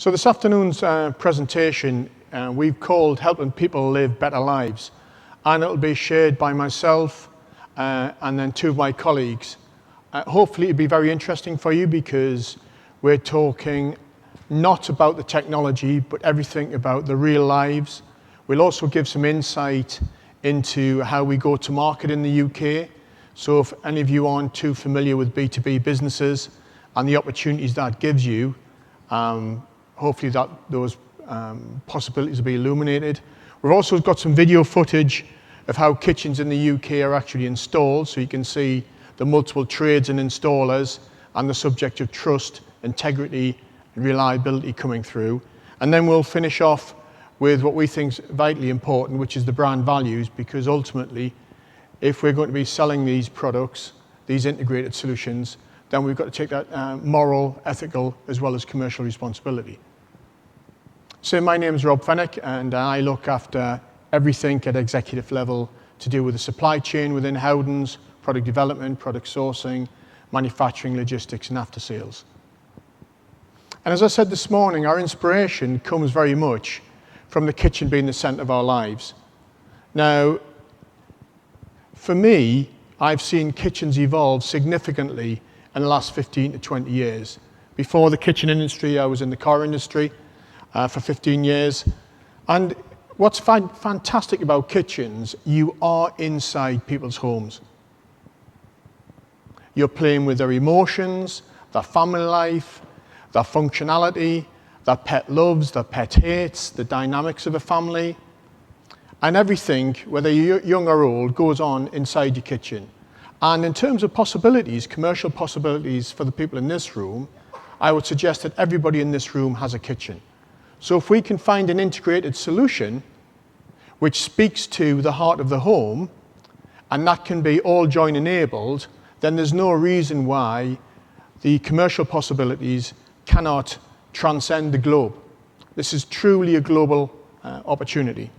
So this afternoon's presentation we've called Helping People Live Better Lives, and it'll be shared by myself and then two of my colleagues. Hopefully it'll be very interesting for you because we're talking not about the technology but everything about the real lives. We'll also give some insight into how we go to market in the UK. So if any of you aren't too familiar with B2B businesses and the opportunities that gives you, hopefully those possibilities will be illuminated. We've also got some video footage of how kitchens in the UK are actually installed, so you can see the multiple trades and installers and the subject of trust, integrity and reliability coming through. And then we'll finish off with what we think is vitally important, which is the brand values, because ultimately if we're going to be selling these products, these integrated solutions, then we've got to take that moral, ethical as well as commercial responsibility. So my name is Fenwick and I look after everything at executive level to do with the supply chain within Howdens, product development, product sourcing, manufacturing, logistics and after sales. And as I said this morning, our inspiration comes very much from the kitchen being the centre of our lives. Now, for me, I've seen kitchens evolve significantly in the last 15 to 20 years. Before the kitchen industry, I was in the car industry for 15 years. And what's fantastic about kitchens, you are inside people's homes. You're playing with their emotions, their family life, their functionality, their pet loves, their pet hates, the dynamics of a family. And everything, whether you're young or old, goes on inside your kitchen. And in terms of possibilities, commercial possibilities for the people in this room, I would suggest that everybody in this room has a kitchen. So if we can find an integrated solution which speaks to the heart of the home, and that can be all join enabled, then there's no reason why the commercial possibilities cannot transcend the globe. This is truly a global opportunity.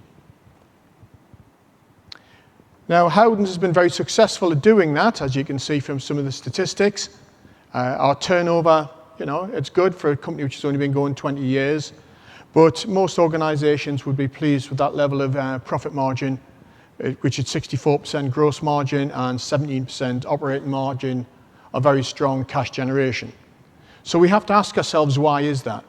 Now, Howdens has been very successful at doing that, as you can see from some of the statistics. Our turnover, it's good for a company which has only been going 20 years, but most organisations would be pleased with that level of profit margin, which is 64% gross margin and 17% operating margin, a very strong cash generation. So we have to ask ourselves, why is that?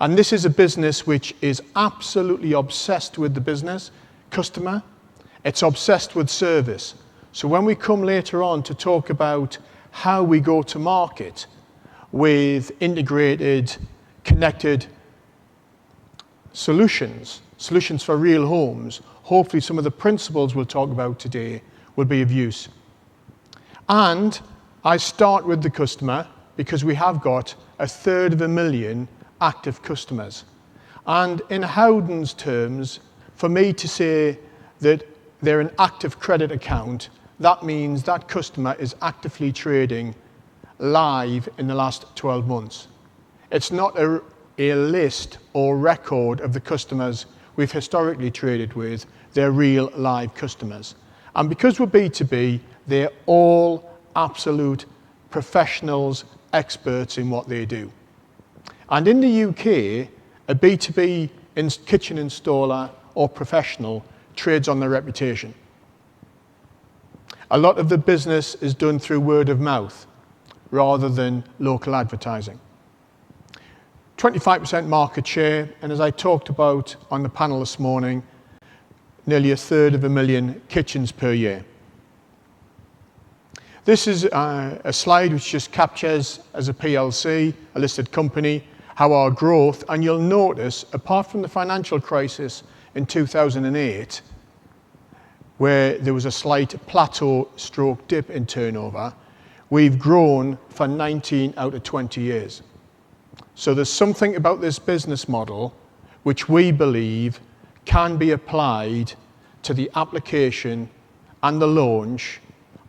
And this is a business which is absolutely obsessed with the business, customer. It's obsessed with service. So when we come later on to talk about how we go to market with integrated, connected solutions for real homes, hopefully some of the principles we'll talk about today will be of use. And I start with the customer because we have got 1/3 active customers. And in Howdens terms, for me to say that they're an active credit account, that means that customer is actively trading live in the last 12 months. It's not a list or record of the customers we've historically traded with, they're real live customers. And because we're B2B, they're all absolute professionals, experts in what they do. And in the UK, a B2B kitchen installer or professional trades on their reputation. A lot of the business is done through word of mouth rather than local advertising. 25% market share, and as I talked about on the panel this morning, nearly 1/3 kitchens per year. This is a slide which just captures, as a PLC, a listed company, how our growth, and you'll notice, apart from the financial crisis in 2008, where there was a slight plateau stroke dip in turnover, we've grown for 19 out of 20 years. So there's something about this business model which we believe can be applied to the application and the launch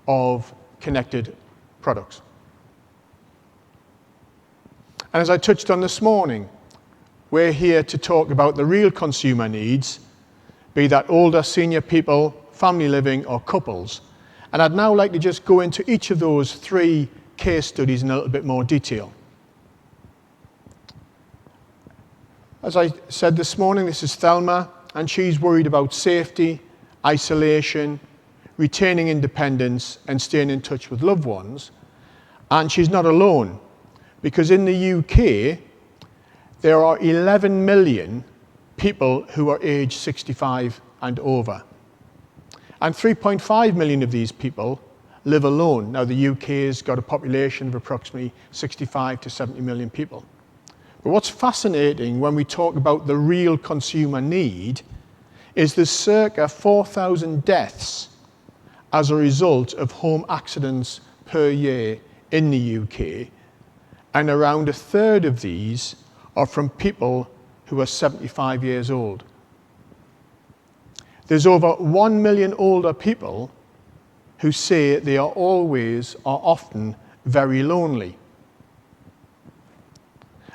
of connected products. And as I touched on this morning, we're here to talk about the real consumer needs, be that older, senior people, family living or couples. And I'd now like to just go into each of those 3 case studies in a little bit more detail. As I said this morning, this is Thelma, and she's worried about safety, isolation, retaining independence, and staying in touch with loved ones. And she's not alone, because in the UK, there are 11 million people who are aged 65 and over. And 3.5 million of these people live alone. Now, the UK has got a population of approximately 65 to 70 million people. But what's fascinating when we talk about the real consumer need is there's circa 4,000 deaths as a result of home accidents per year in the UK, and around a third of these are from people who are 75 years old. There's over 1 million older people who say they are always or often very lonely.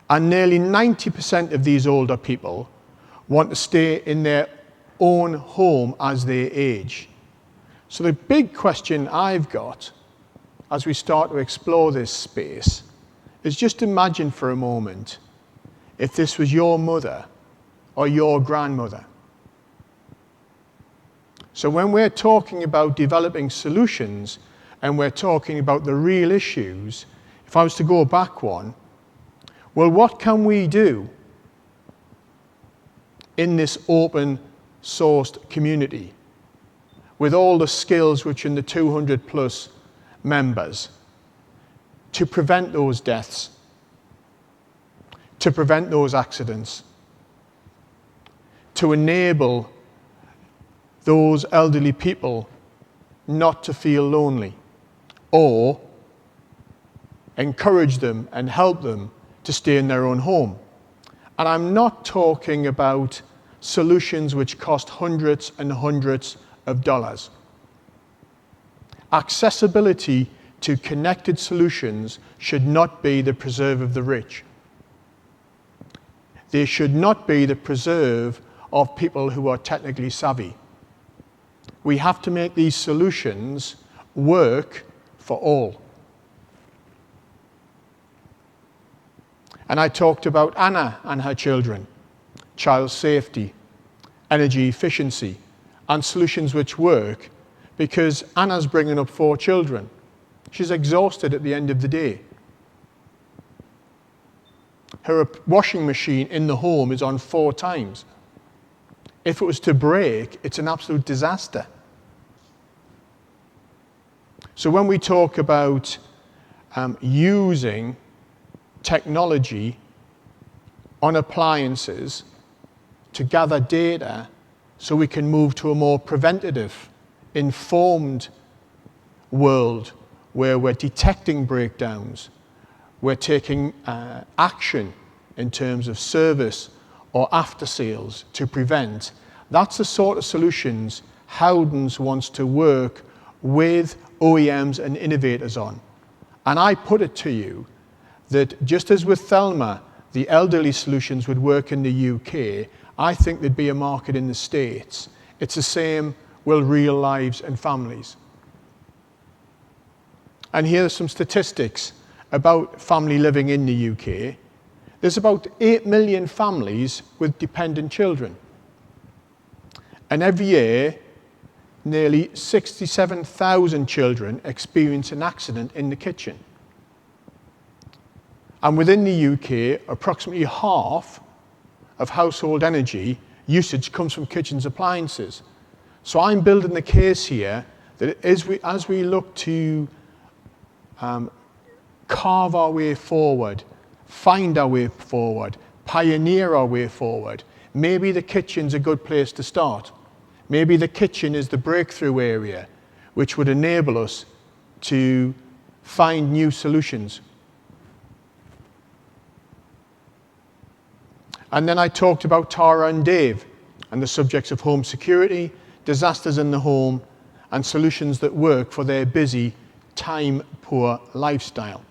And nearly 90% of these older people want to stay in their own home as they age. So the big question I've got as we start to explore this space is just imagine for a moment if this was your mother or your grandmother. So when we're talking about developing solutions and we're talking about the real issues, if I was to go back one, well, what can we do in this open sourced community with all the skills which are in the 200 plus members to prevent those deaths, to prevent those accidents, to enable those elderly people not to feel lonely, or encourage them and help them to stay in their own home. And I'm not talking about solutions which cost hundreds and hundreds of dollars. Accessibility to connected solutions should not be the preserve of the rich. They should not be the preserve of people who are technically savvy. We have to make these solutions work for all. And I talked about Anna and her children, child safety, energy efficiency, and solutions which work, because Anna's bringing up 4 children. She's exhausted at the end of the day. Her washing machine in the home is on 4 times. If it was to break, it's an absolute disaster. So when we talk about using technology on appliances to gather data so we can move to a more preventative, informed world where we're detecting breakdowns, we're taking action in terms of service or after sales to prevent. That's the sort of solutions Howdens wants to work with OEMs and innovators on. And I put it to you that just as with Thelma, the elderly solutions would work in the UK, I think there'd be a market in the States. It's the same with real lives and families. And here are some statistics about family living in the UK. There's about 8 million families with dependent children. And every year, nearly 67,000 children experience an accident in the kitchen. And within the UK, approximately half of household energy usage comes from kitchens appliances. So I'm building the case here that as we look to carve our way forward, find our way forward, pioneer our way forward, maybe the kitchen's a good place to start. Maybe the kitchen is the breakthrough area which would enable us to find new solutions. And then I talked about Tara and Dave and the subjects of home security, disasters in the home, and solutions that work for their busy, time-poor lifestyle.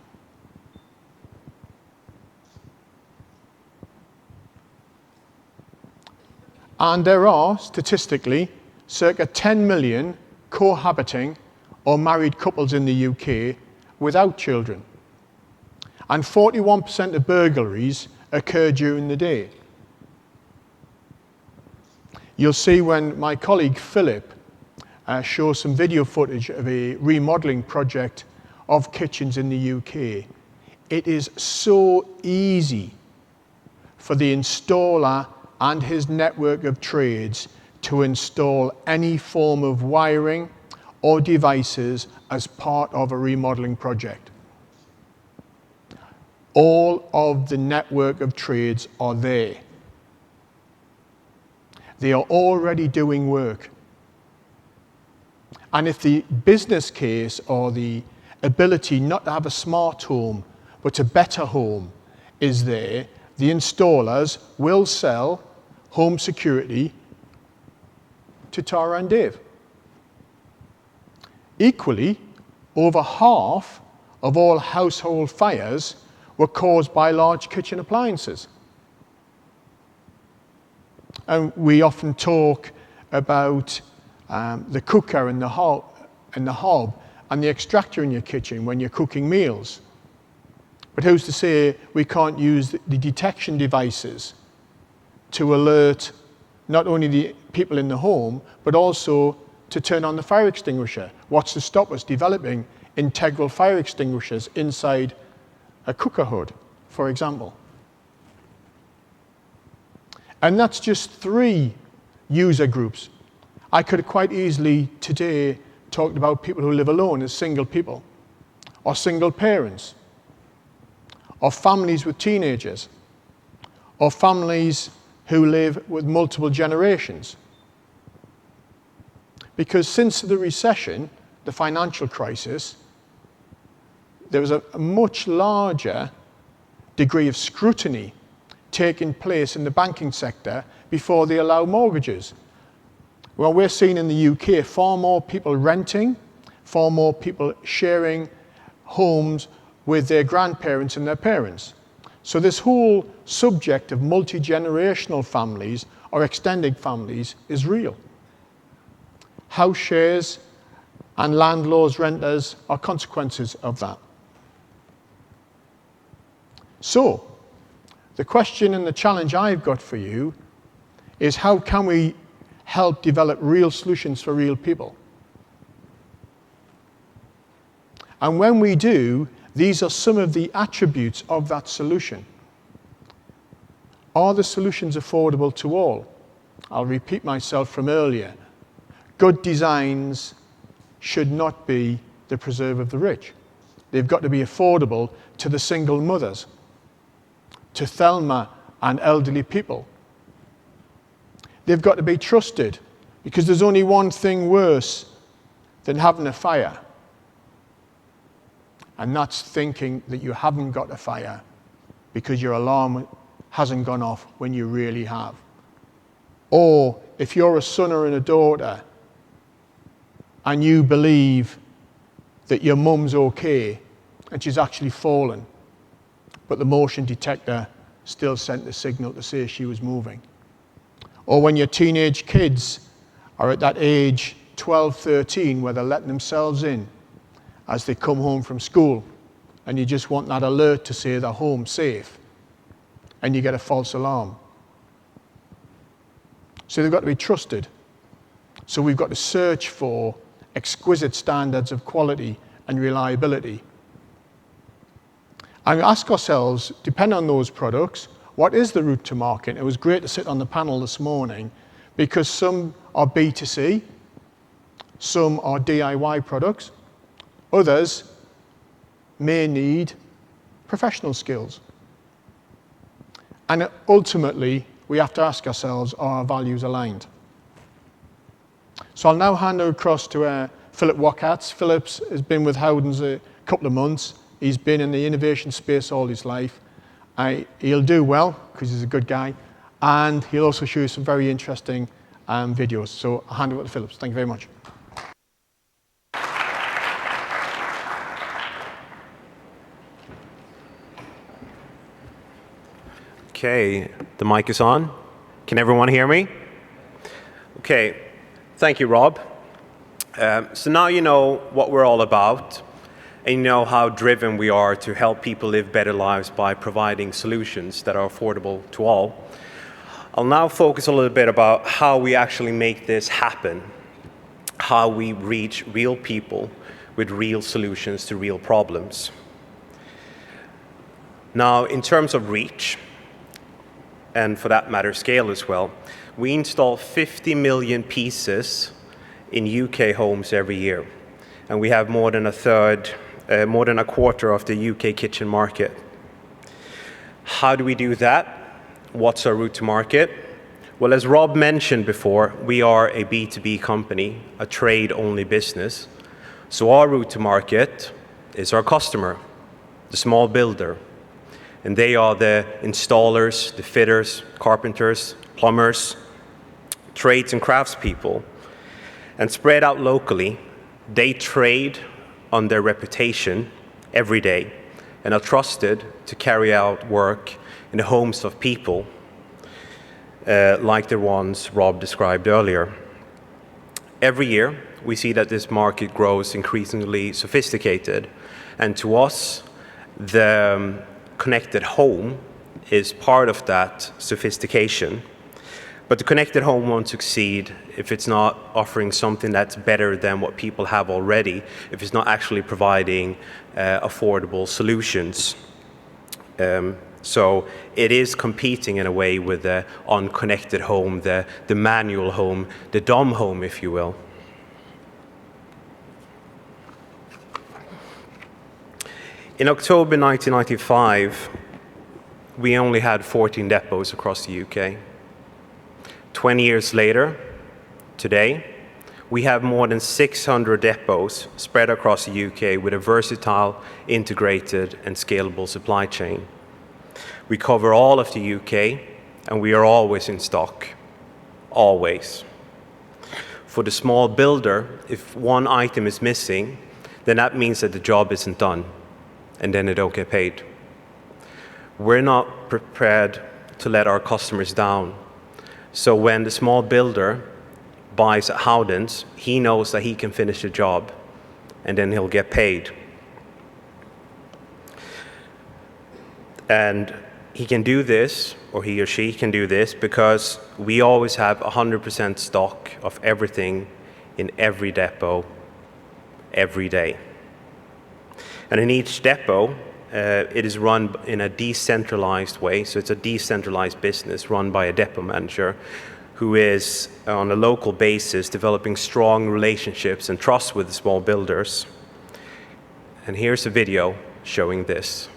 And there are, statistically, circa 10 million cohabiting or married couples in the UK without children. And 41% of burglaries occur during the day. You'll see when my colleague Philip shows some video footage of a remodeling project of kitchens in the UK. It is so easy for the installer and his network of trades to install any form of wiring or devices as part of a remodeling project. All of the network of trades are there. They are already doing work. And if the business case or the ability not to have a smart home, but a better home is there, the installers will sell home security to Tara and Dave. Equally, over half of all household fires were caused by large kitchen appliances. And we often talk about the cooker and the hob and the extractor in your kitchen when you're cooking meals. But who's to say we can't use the detection devices to alert not only the people in the home, but also to turn on the fire extinguisher? What's to stop us developing integral fire extinguishers inside a cooker hood, for example? And that's just 3 user groups. I could have quite easily today talked about people who live alone as single people, or single parents, or families with teenagers, or families who live with multiple generations. Because since the recession, the financial crisis, there was a much larger degree of scrutiny taking place in the banking sector before they allow mortgages. Well, we're seeing in the UK far more people renting, far more people sharing homes with their grandparents and their parents. So this whole subject of multi-generational families or extended families is real. House shares and landlords, renters are consequences of that. So, the question and the challenge I've got for you is how can we help develop real solutions for real people? And when we do, these are some of the attributes of that solution. Are the solutions affordable to all? I'll repeat myself from earlier. Good designs should not be the preserve of the rich. They've got to be affordable to the single mothers, to Thelma and elderly people. They've got to be trusted, because there's only one thing worse than having a fire, and that's thinking that you haven't got a fire because your alarm hasn't gone off when you really have. Or if you're a son or a daughter and you believe that your mum's okay and she's actually fallen, but the motion detector still sent the signal to say she was moving. Or when your teenage kids are at that age, 12, 13, where they're letting themselves in as they come home from school, and you just want that alert to say they're home safe, and you get a false alarm. So they've got to be trusted. So we've got to search for exquisite standards of quality and reliability. And ask ourselves, depending on those products, what is the route to market? It was great to sit on the panel this morning, because some are B2C, some are DIY products, others may need professional skills. And ultimately, we have to ask ourselves, are our values aligned? So I'll now hand over across to Philip Wockatz. Philip has been with Howdens a couple of months. He's been in the innovation space all his life. He'll do well, because he's a good guy. And he'll also show you some very interesting videos. So I'll hand over to Philip. Thank you very much. Okay, the mic is on. Can everyone hear me? Okay, thank you, Rob. So now you know what we're all about, and you know how driven we are to help people live better lives by providing solutions that are affordable to all. I'll now focus a little bit about how we actually make this happen, how we reach real people with real solutions to real problems. Now, in terms of reach, and for that matter, scale as well, we install 50 million pieces in UK homes every year. And we have more than a quarter of the UK kitchen market. How do we do that? What's our route to market? Well, as Rob mentioned before, we are a B2B company, a trade-only business. So our route to market is our customer, the small builder. And they are the installers, the fitters, carpenters, plumbers, trades and craftspeople. And spread out locally, they trade on their reputation every day and are trusted to carry out work in the homes of people like the ones Rob described earlier. Every year, we see that this market grows increasingly sophisticated, and to us, the connected home is part of that sophistication. But the connected home won't succeed if it's not offering something that's better than what people have already, if it's not actually providing affordable solutions. So it is competing in a way with the unconnected home, the manual home, the dumb home, if you will. In October 1995, we only had 14 depots across the UK. 20 years later, today, we have more than 600 depots spread across the UK with a versatile, integrated, and scalable supply chain. We cover all of the UK, and we are always in stock. Always. For the small builder, if one item is missing, then that means that the job isn't done, and then they don't get paid. We're not prepared to let our customers down. So when the small builder buys at Howdens, he knows that he can finish the job, and then he'll get paid. And he can do this, or he or she can do this, because we always have 100% stock of everything in every depot, every day. And in each depot, it is run in a decentralized way, so it's a decentralized business run by a depot manager who is, on a local basis, developing strong relationships and trust with the small builders. And here's a video showing this.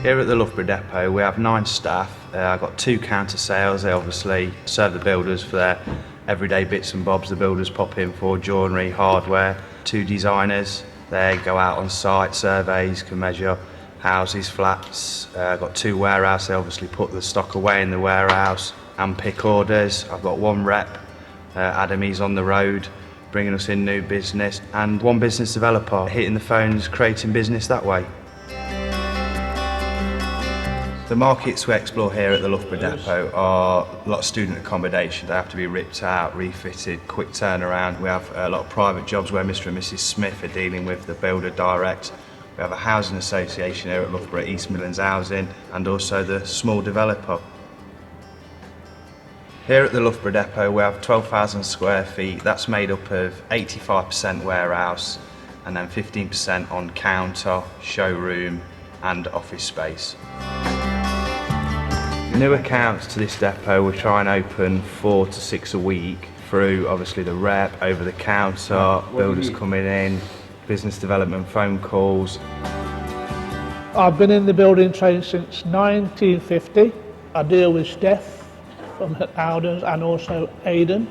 Here at the Loughborough Depot we have 9 staff. I've got 2 counter sales. They obviously serve the builders for their everyday bits and bobs the builders pop in for, joinery, hardware. 2 designers, they go out on site, surveys, can measure houses, flats. I've got 2 warehouse, they obviously put the stock away in the warehouse and pick orders. I've got 1 rep, Adam, he's on the road bringing us in new business, and 1 business developer hitting the phones, creating business that way. The markets we explore here at the Loughborough Depot are a lot of student accommodation. They have to be ripped out, refitted, quick turnaround. We have a lot of private jobs where Mr. and Mrs. Smith are dealing with the builder direct. We have a housing association here at Loughborough, East Midlands Housing, and also the small developer. Here at the Loughborough Depot we have 12,000 square feet. That's made up of 85% warehouse and then 15% on counter, showroom and office space. New accounts to this depot we try and open 4 to 6 a week through obviously the rep, over the counter, builders coming in, business development phone calls. I've been in the building trade since 1950. I deal with Steph from Howdens and also Aidan.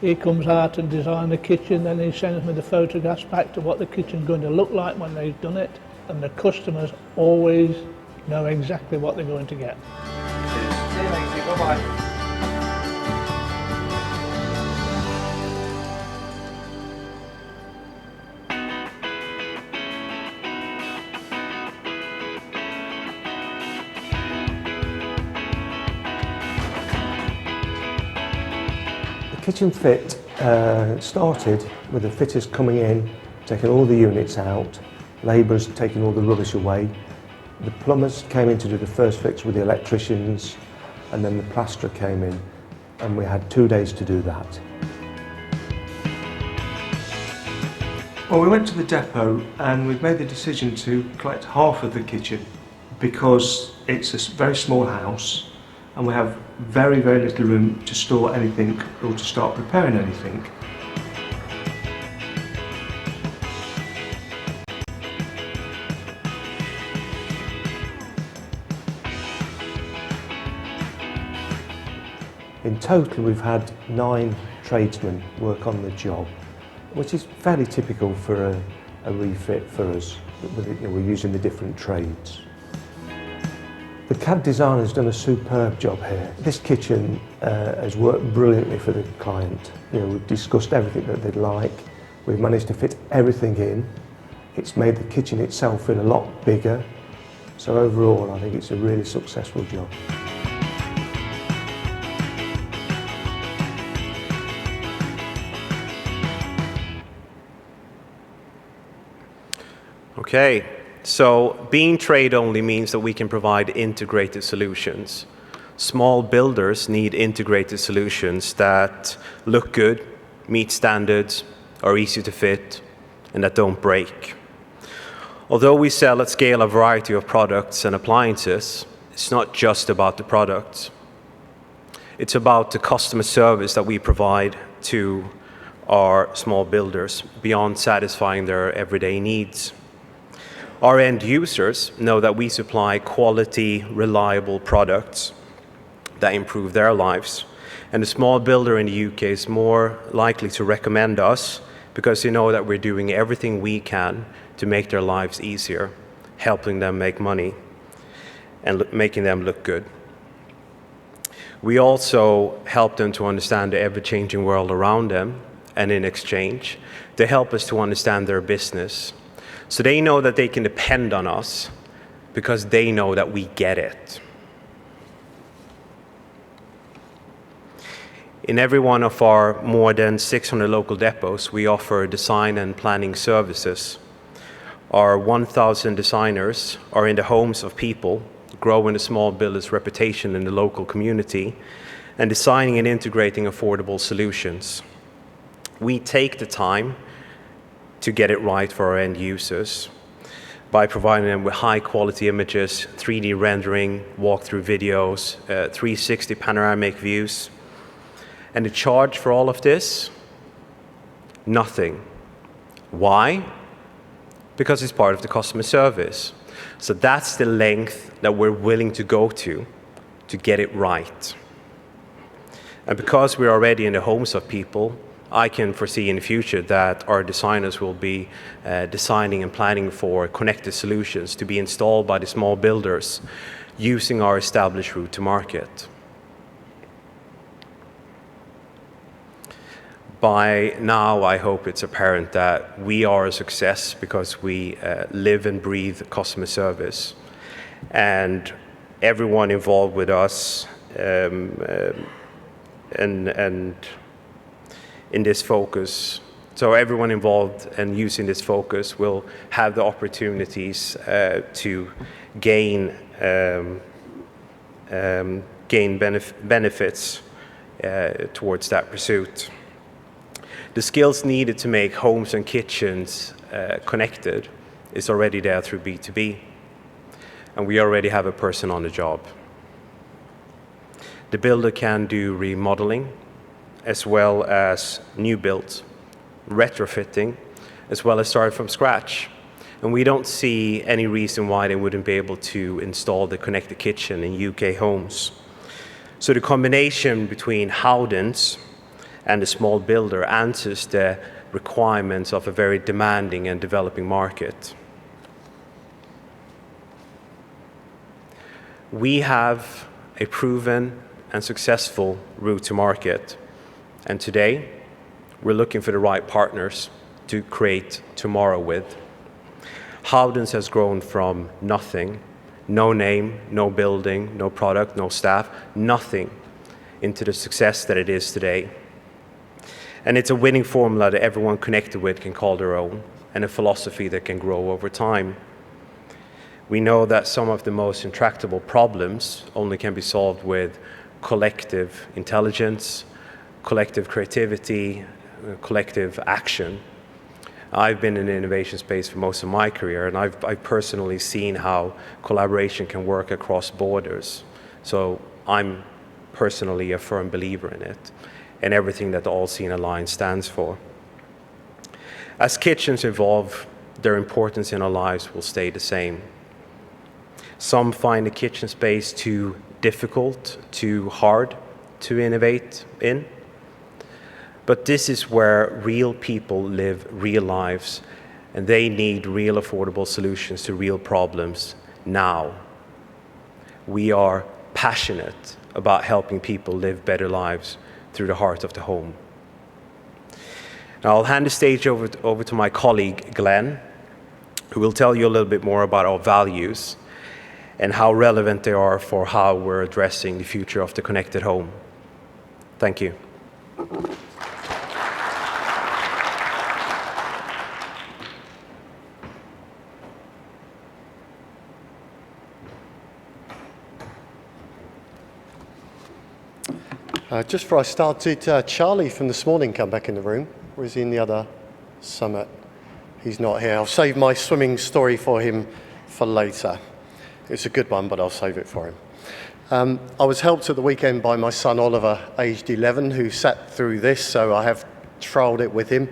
He comes out and designs the kitchen, then he sends me the photographs back to what the kitchen's going to look like when they've done it, and the customers always know exactly what they're going to get. See you later, bye-bye. kitchen fit started with the fitters coming in, taking all the units out, labourers taking all the rubbish away. The plumbers came in to do the first fix with the electricians, and then the plasterer came in, and we had 2 days to do that. Well, we went to the depot and we've made the decision to collect half of the kitchen because it's a very small house and we have very, very little room to store anything or to start preparing anything. In total, we've had 9 tradesmen work on the job, which is fairly typical for a refit for us. We're using the different trades. The CAD designer has done a superb job here. This kitchen has worked brilliantly for the client. We've discussed everything that they'd like. We've managed to fit everything in. It's made the kitchen itself feel a lot bigger. So overall, I think it's a really successful job. Okay, so being trade only means that we can provide integrated solutions. Small builders need integrated solutions that look good, meet standards, are easy to fit, and that don't break. Although we sell at scale a variety of products and appliances, it's not just about the products. It's about the customer service that we provide to our small builders beyond satisfying their everyday needs. Our end users know that we supply quality, reliable products that improve their lives. And the small builder in the UK is more likely to recommend us because they know that we're doing everything we can to make their lives easier, helping them make money and making them look good. We also help them to understand the ever-changing world around them, and in exchange, they help us to understand their business. So they know that they can depend on us because they know that we get it. In every one of our more than 600 local depots, we offer design and planning services. Our 1,000 designers are in the homes of people, growing the small builder's reputation in the local community, and designing and integrating affordable solutions. We take the time to get it right for our end users by providing them with high quality images, 3D rendering, walkthrough videos, 360 panoramic views. And the charge for all of this? Nothing. Why? Because it's part of the customer service. So that's the length that we're willing to go to get it right. And because we're already in the homes of people, I can foresee in the future that our designers will be designing and planning for connected solutions to be installed by the small builders using our established route to market. By now, I hope it's apparent that we are a success because we live and breathe customer service. And everyone involved with us and in this focus. So everyone involved and using this focus will have the opportunities to gain benefits towards that pursuit. The skills needed to make homes and kitchens connected is already there through B2B, and we already have a person on the job. The builder can do remodeling, as well as new builds, retrofitting, as well as start from scratch. And we don't see any reason why they wouldn't be able to install the connected kitchen in UK homes. So the combination between Howdens and the small builder answers the requirements of a very demanding and developing market. We have a proven and successful route to market. And today, we're looking for the right partners to create tomorrow with. Howdens has grown from nothing, no name, no building, no product, no staff, nothing, into the success that it is today. And it's a winning formula that everyone connected with can call their own, and a philosophy that can grow over time. We know that some of the most intractable problems only can be solved with collective intelligence, collective creativity, collective action. I've been in the innovation space for most of my career, and I've personally seen how collaboration can work across borders. So I'm personally a firm believer in it, and everything that the AllSeen Alliance stands for. As kitchens evolve, their importance in our lives will stay the same. Some find the kitchen space too difficult, too hard to innovate in. But this is where real people live real lives, and they need real affordable solutions to real problems now. We are passionate about helping people live better lives through the heart of the home. Now I'll hand the stage over to my colleague, Glen, who will tell you a little bit more about our values and how relevant they are for how we're addressing the future of the connected home. Thank you. Just before I start, did Charlie from this morning come back in the room? Or is he in the other summit? He's not here. I'll save my swimming story for him for later. It's a good one, but I'll save it for him. I was helped at the weekend by my son Oliver, aged 11, who sat through this, so I have trialled it with him.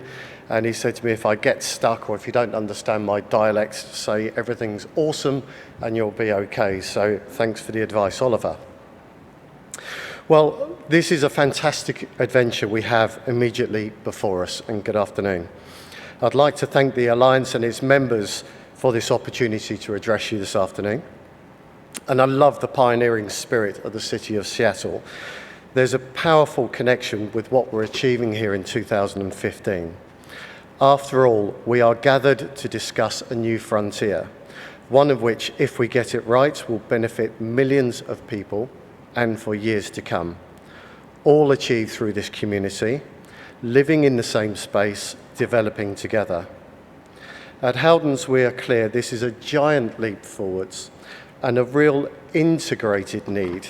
And he said to me, if I get stuck or if you don't understand my dialect, say everything's awesome and you'll be okay. So thanks for the advice, Oliver. Well, this is a fantastic adventure we have immediately before us, and good afternoon. I'd like to thank the Alliance and its members for this opportunity to address you this afternoon. And I love the pioneering spirit of the city of Seattle. There's a powerful connection with what we're achieving here in 2015. After all, we are gathered to discuss a new frontier, one of which, if we get it right, will benefit millions of people and for years to come, all achieved through this community, living in the same space, developing together. At Howdens, we are clear this is a giant leap forwards and a real integrated need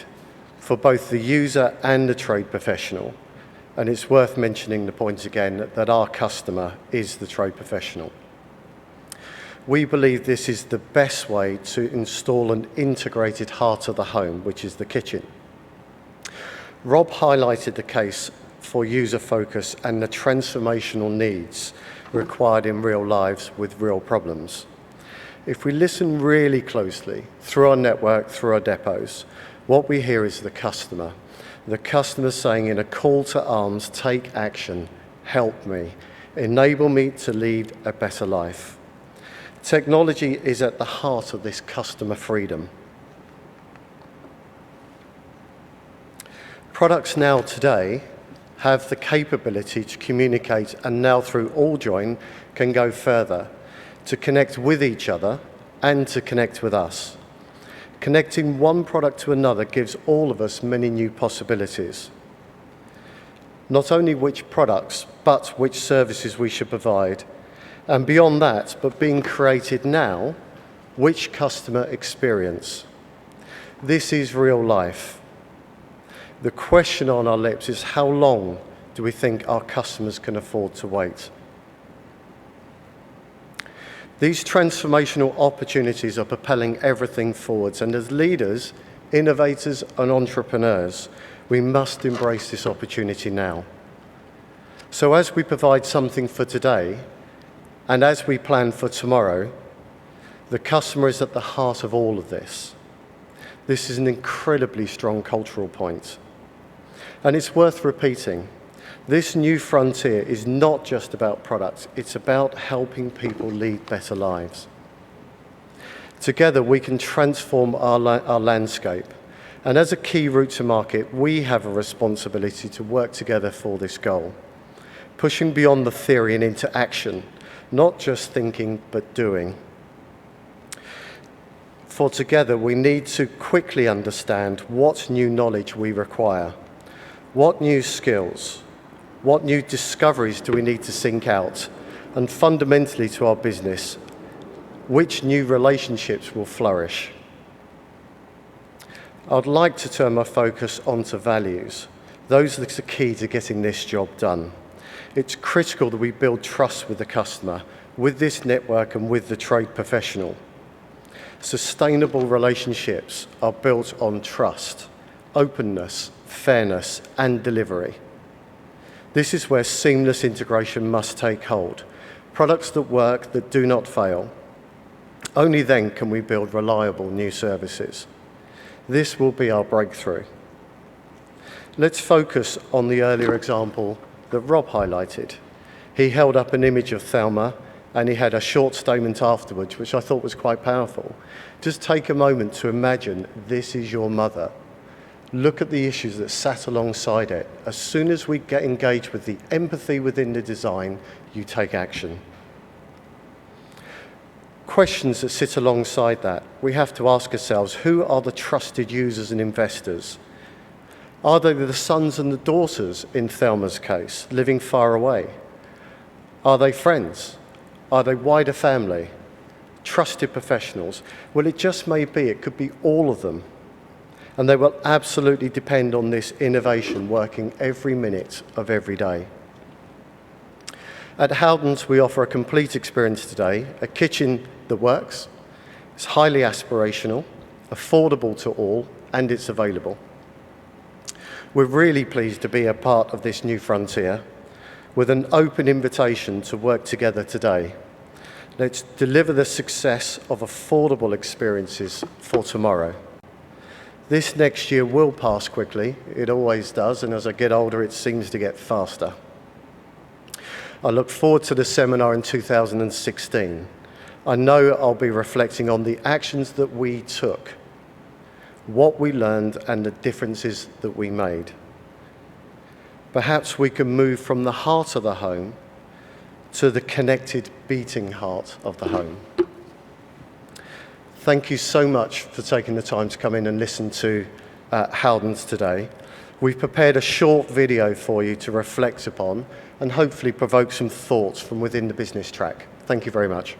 for both the user and the trade professional. And it's worth mentioning the point again that our customer is the trade professional. We believe this is the best way to install an integrated heart of the home, which is the kitchen. Rob highlighted the case for user focus and the transformational needs required in real lives with real problems. If we listen really closely through our network, through our depots, what we hear is the customer saying in a call to arms, take action, help me, enable me to lead a better life. Technology is at the heart of this customer freedom. Products now today have the capability to communicate, and now through AllJoin can go further, to connect with each other and to connect with us. Connecting one product to another gives all of us many new possibilities. Not only which products, but which services we should provide. And beyond that, but being created now, which customer experience. This is real life. The question on our lips is how long do we think our customers can afford to wait? These transformational opportunities are propelling everything forwards, and as leaders, innovators and entrepreneurs, we must embrace this opportunity now. So as we provide something for today, and as we plan for tomorrow, the customer is at the heart of all of this. This is an incredibly strong cultural point. And it's worth repeating. This new frontier is not just about products, it's about helping people lead better lives. Together we can transform our landscape. And as a key route to market, we have a responsibility to work together for this goal, pushing beyond the theory and into action, not just thinking, but doing. For together, we need to quickly understand what new knowledge we require, what new skills, What new discoveries do we need to seek out? And fundamentally to our business, which new relationships will flourish? I'd like to turn my focus onto values. Those are the key to getting this job done. It's critical that we build trust with the customer, with this network and with the trade professional. Sustainable relationships are built on trust, openness, fairness and delivery. This is where seamless integration must take hold. Products that work, that do not fail. Only then can we build reliable new services. This will be our breakthrough. Let's focus on the earlier example that Rob highlighted. He held up an image of Thelma and he had a short statement afterwards, which I thought was quite powerful. Just take a moment to imagine this is your mother. Look at the issues that sat alongside it. As soon as we get engaged with the empathy within the design, you take action. Questions that sit alongside that. We have to ask ourselves, who are the trusted users and investors? Are they the sons and the daughters, in Thelma's case, living far away? Are they friends? Are they wider family? Trusted professionals? Well, it just may be. It could be all of them. And they will absolutely depend on this innovation working every minute of every day. At Howdens, we offer a complete experience today, a kitchen that works, it's highly aspirational, affordable to all, and it's available. We're really pleased to be a part of this new frontier with an open invitation to work together today. Let's deliver the success of affordable experiences for tomorrow. This next year will pass quickly, it always does, and as I get older it seems to get faster. I look forward to the seminar in 2016. I know I'll be reflecting on the actions that we took, what we learned and the differences that we made. Perhaps we can move from the heart of the home to the connected, beating heart of the home. Thank you so much for taking the time to come in and listen to Howdens today. We've prepared a short video for you to reflect upon and hopefully provoke some thoughts from within the business track. Thank you very much.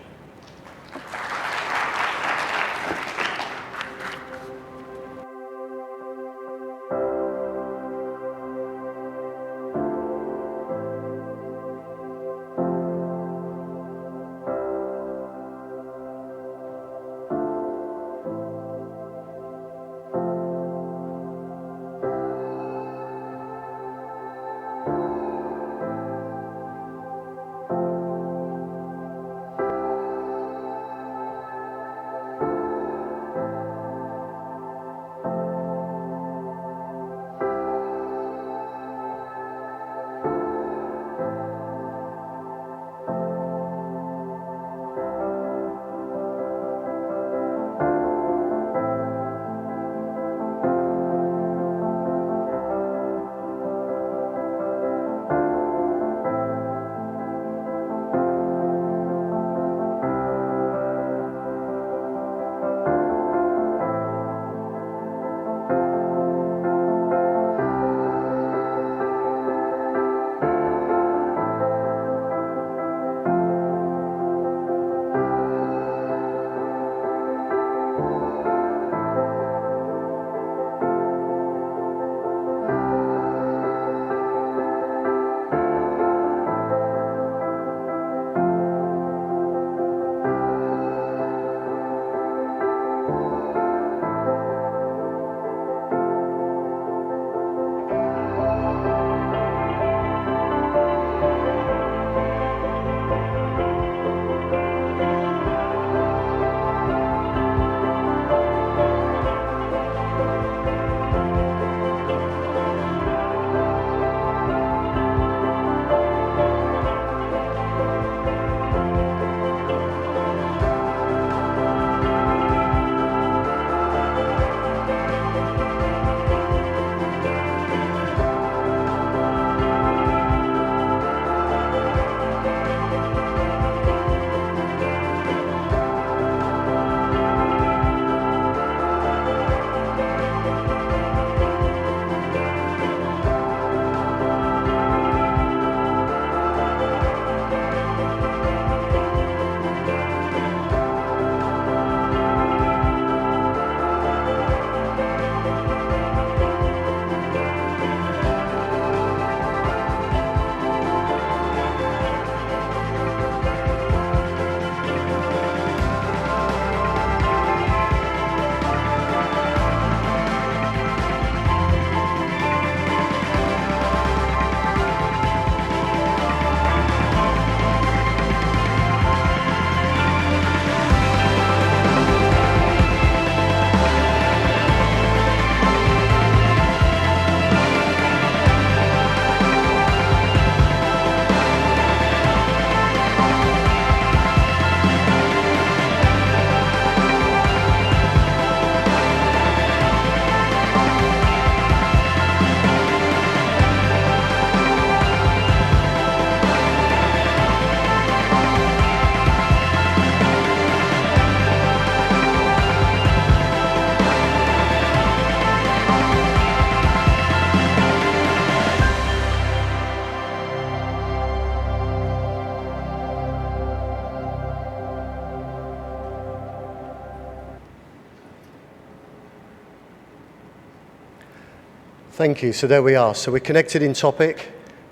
Thank you. So there we are. So we're connected in topic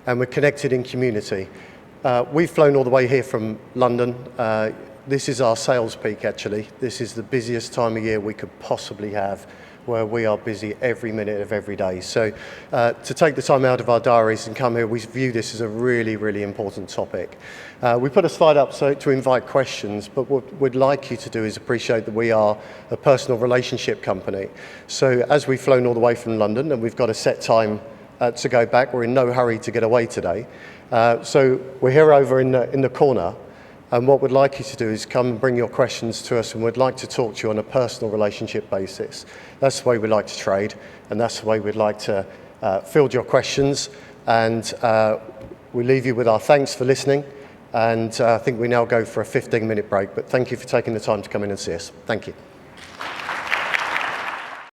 and we're connected in community. We've flown all the way here from London. This is our sales peak, actually. This is the busiest time of year we could possibly have, where we are busy every minute of every day. So to take the time out of our diaries and come here, we view this as a really, really important topic. We put a slide up to invite questions, but what we'd like you to do is appreciate that we are a personal relationship company. So as we've flown all the way from London and we've got a set time to go back, we're in no hurry to get away today. So we're here over in the corner. And what we'd like you to do is come and bring your questions to us, and we'd like to talk to you on a personal relationship basis. That's the way we like to trade, and that's the way we'd like to field your questions. And we leave you with our thanks for listening, and I think we now go for a 15-minute break. But thank you for taking the time to come in and see us. Thank you.